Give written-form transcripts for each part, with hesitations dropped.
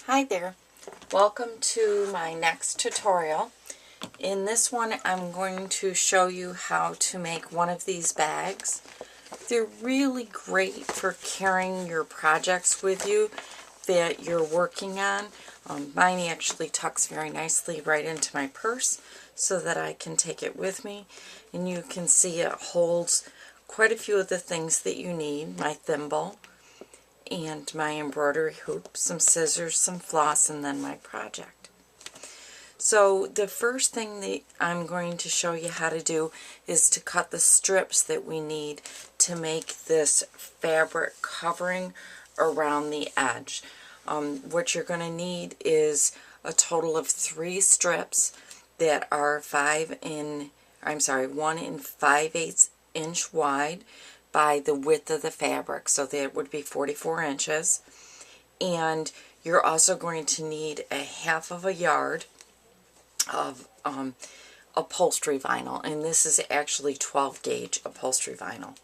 Hi there. Welcome to my next tutorial. In this one I'm going to show you how to make one of these bags. They're really great for carrying your projects with you that you're working on. Mine actually tucks very nicely right into my purse so that I can take it with me. And you can see it holds quite a few of the things that you need. My thimble, and my embroidery hoop, some scissors, some floss, and then my project. So the first thing that I'm going to show you how to do is to cut the strips that we need to make this fabric covering around the edge. What you're going to need is a total of 3 strips that are 1 and 5/8 inch wide by the width of the fabric, so that would be 44 inches. And you're also going to need a 1/2 yard of upholstery vinyl, and this is actually 12 gauge upholstery vinyl.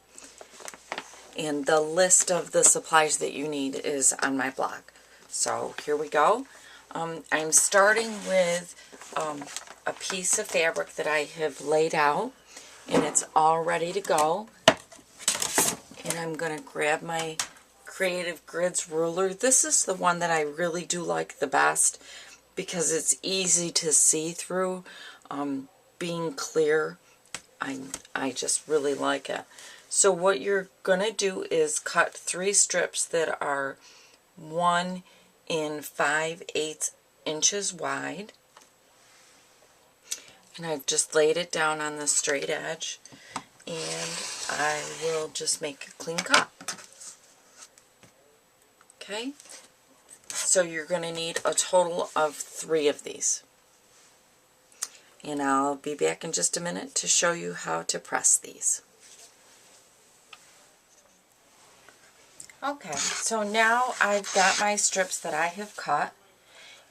And the list of the supplies that you need is on my blog. So here we go. I'm starting with a piece of fabric that I have laid out, and it's all ready to go. And I'm going to grab my Creative Grids ruler. This is the one that I really do like the best because it's easy to see through. Being clear, I just really like it. So what you're going to do is cut 3 strips that are 1 and 5/8 inches wide. And I've just laid it down on the straight edge. And I will just make a clean cut. Okay, so you're going to need a total of 3 of these. And I'll be back in just a minute to show you how to press these. Okay, so now I've got my strips that I have cut.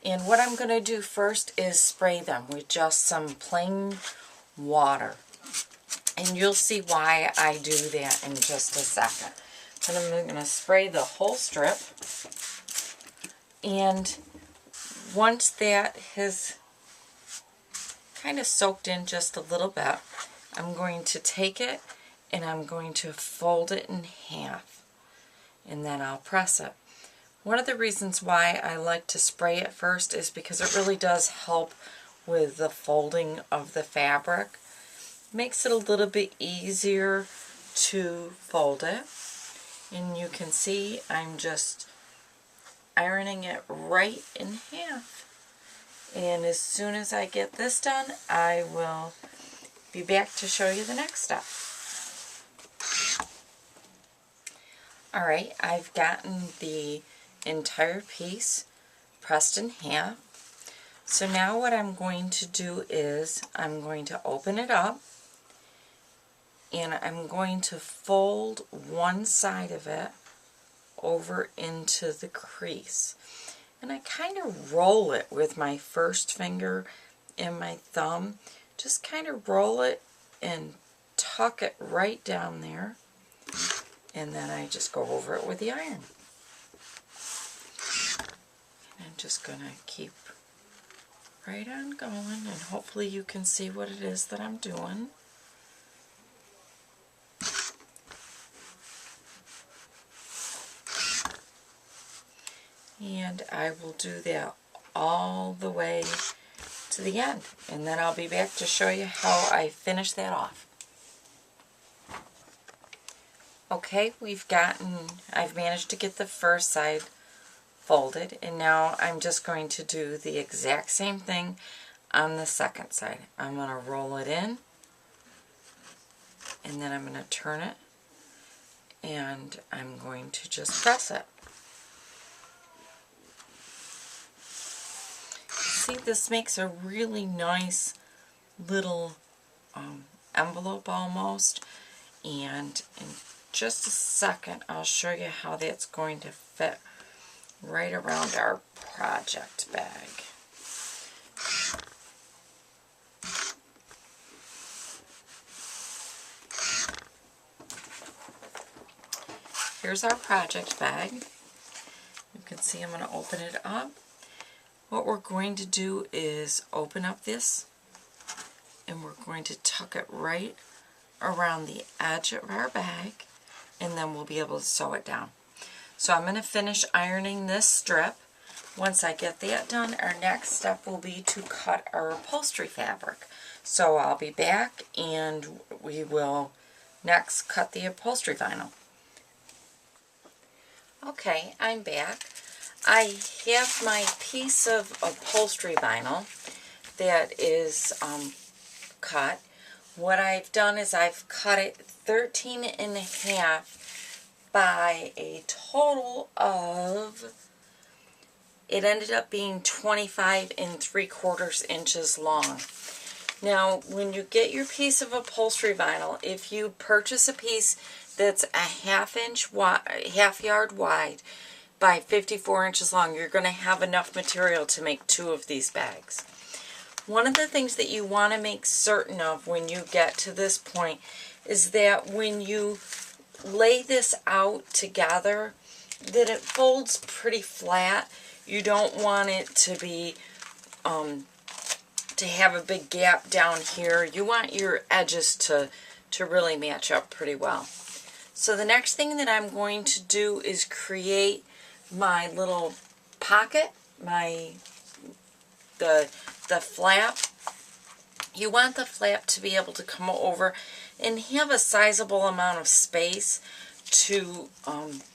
And what I'm going to do first is spray them with just some plain water. And you'll see why I do that in just a second. But I'm going to spray the whole strip. And once that has kind of soaked in just a little bit, I'm going to take it and I'm going to fold it in half. And then I'll press it. One of the reasons why I like to spray it first is because it really does help with the folding of the fabric. Makes it a little bit easier to fold it. And you can see I'm just ironing it right in half. And as soon as I get this done, I will be back to show you the next step. Alright, I've gotten the entire piece pressed in half. So now what I'm going to do is I'm going to open it up. And I'm going to fold one side of it over into the crease. And I kind of roll it with my first finger and my thumb. Just kind of roll it and tuck it right down there. And then I just go over it with the iron. And I'm just going to keep right on going, and hopefully you can see what it is that I'm doing. And I will do that all the way to the end. And then I'll be back to show you how I finish that off. Okay, I've managed to get the first side folded. And now I'm just going to do the exact same thing on the second side. I'm going to roll it in. And then I'm going to turn it. And I'm going to just press it. See, this makes a really nice little envelope almost, and in just a second I'll show you how that's going to fit right around our project bag. Here's our project bag. You can see I'm going to open it up. what we're going to do is open up this, and we're going to tuck it right around the edge of our bag, and then we'll be able to sew it down. So I'm going to finish ironing this strip. Once I get that done, our next step will be to cut our upholstery fabric. So I'll be back and we will next cut the upholstery vinyl. Okay, I'm back. I have my piece of upholstery vinyl that is cut. What I've done is I've cut it 13 and a half by a total of, it ended up being 25 3/4 inches long. Now, when you get your piece of upholstery vinyl, if you purchase a piece that's a half yard wide by 54 inches long, you're going to have enough material to make 2 of these bags. One of the things that you want to make certain of when you get to this point is that when you lay this out together, that it folds pretty flat. You don't want it to be to have a big gap down here. You want your edges to really match up pretty well. So the next thing that I'm going to do is create my little pocket, the flap. You want the flap to be able to come over and have a sizable amount of space to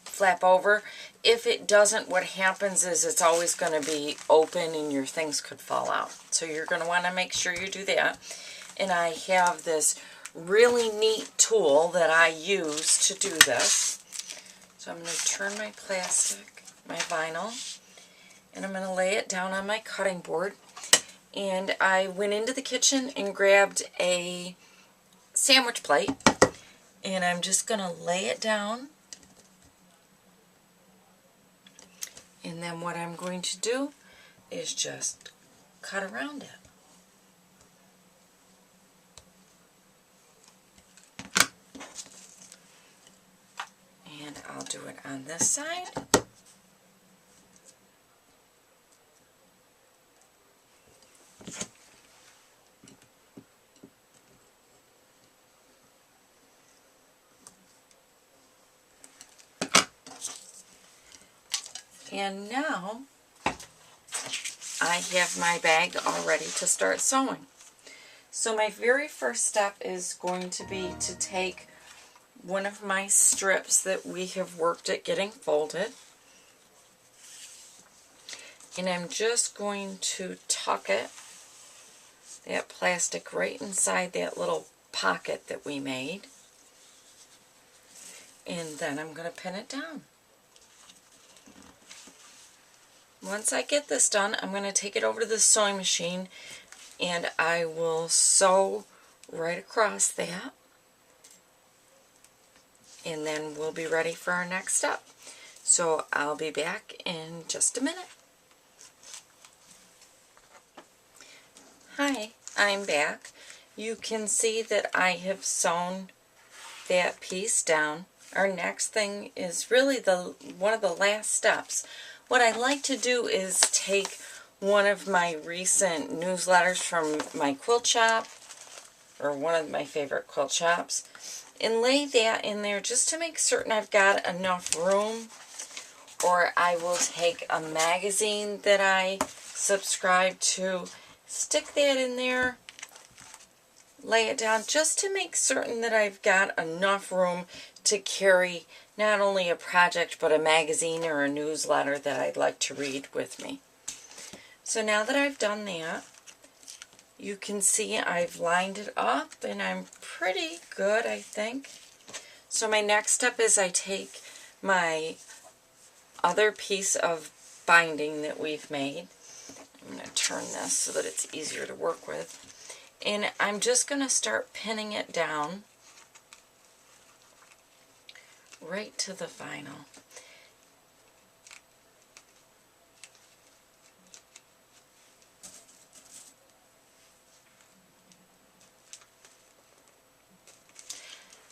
flap over. If it doesn't, what happens is it's always going to be open and your things could fall out. So you're going to want to make sure you do that. And I have this really neat tool that I use to do this. So I'm going to turn my plastic, my vinyl, and I'm going to lay it down on my cutting board. And I went into the kitchen and grabbed a sandwich plate, and I'm just going to lay it down. And then what I'm going to do is just cut around it. And I'll do it on this side. And now I have my bag all ready to start sewing. So my very first step is going to be to take one of my strips that we have worked at getting folded, and I'm just going to tuck it, that plastic, right inside that little pocket that we made, and then I'm going to pin it down. Once I get this done, I'm going to take it over to the sewing machine and I will sew right across that, and then we'll be ready for our next step. So I'll be back in just a minute. Hi, I'm back. You can see that I have sewn that piece down. Our next thing is really one of the last steps. What I like to do is take one of my recent newsletters from my quilt shop, or one of my favorite quilt shops, and lay that in there just to make certain I've got enough room. Or I will take a magazine that I subscribe to, stick that in there, lay it down just to make certain that I've got enough room to carry not only a project but a magazine or a newsletter that I'd like to read with me. So now that I've done that, you can see I've lined it up and I'm pretty good, I think. So my next step is I take my other piece of binding that we've made. I'm going to turn this so that it's easier to work with. And I'm just going to start pinning it down right to the vinyl.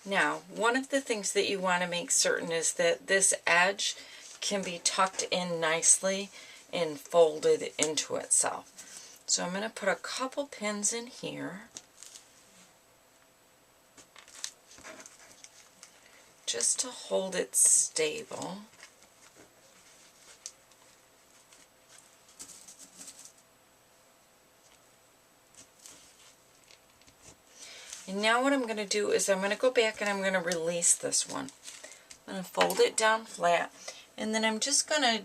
Now, one of the things that you want to make certain is that this edge can be tucked in nicely, and folded into itself. So I'm going to put a couple pins in here, just to hold it stable. And now what I'm going to do is I'm going to go back and I'm going to release this one. I'm going to fold it down flat, and then I'm just going to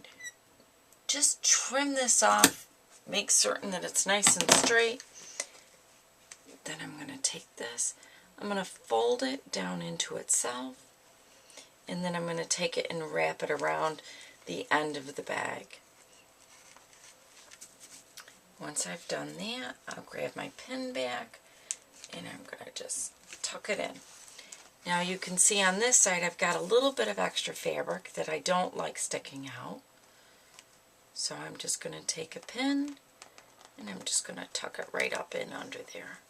trim this off, make certain that it's nice and straight. Then I'm going to take this, I'm going to fold it down into itself, and then I'm going to take it and wrap it around the end of the bag. Once I've done that, I'll grab my pin back and I'm going to just tuck it in. Now you can see on this side I've got a little bit of extra fabric that I don't like sticking out. So I'm just going to take a pin and I'm just going to tuck it right up in under there.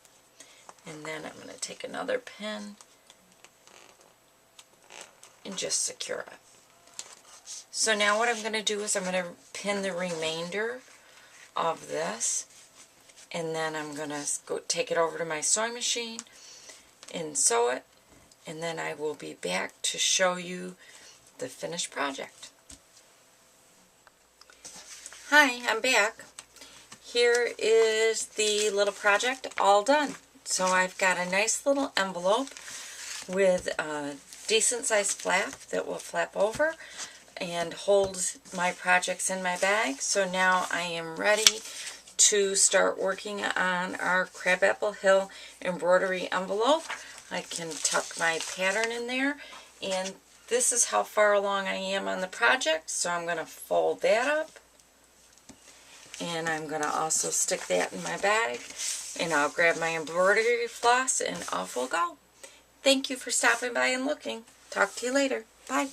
And then I'm going to take another pin and just secure it. So now what I'm going to do is I'm going to pin the remainder of this, and then I'm going to go take it over to my sewing machine and sew it, and then I will be back to show you the finished project. Hi, I'm back. Here is the little project all done. So I've got a nice little envelope with a decent sized flap that will flap over and hold my projects in my bag. So now I am ready to start working on our Crabapple Hill embroidery envelope. I can tuck my pattern in there, and this is how far along I am on the project. So I'm going to fold that up, and I'm going to also stick that in my bag, and I'll grab my embroidery floss and off we'll go. Thank you for stopping by and looking. Talk to you later. Bye.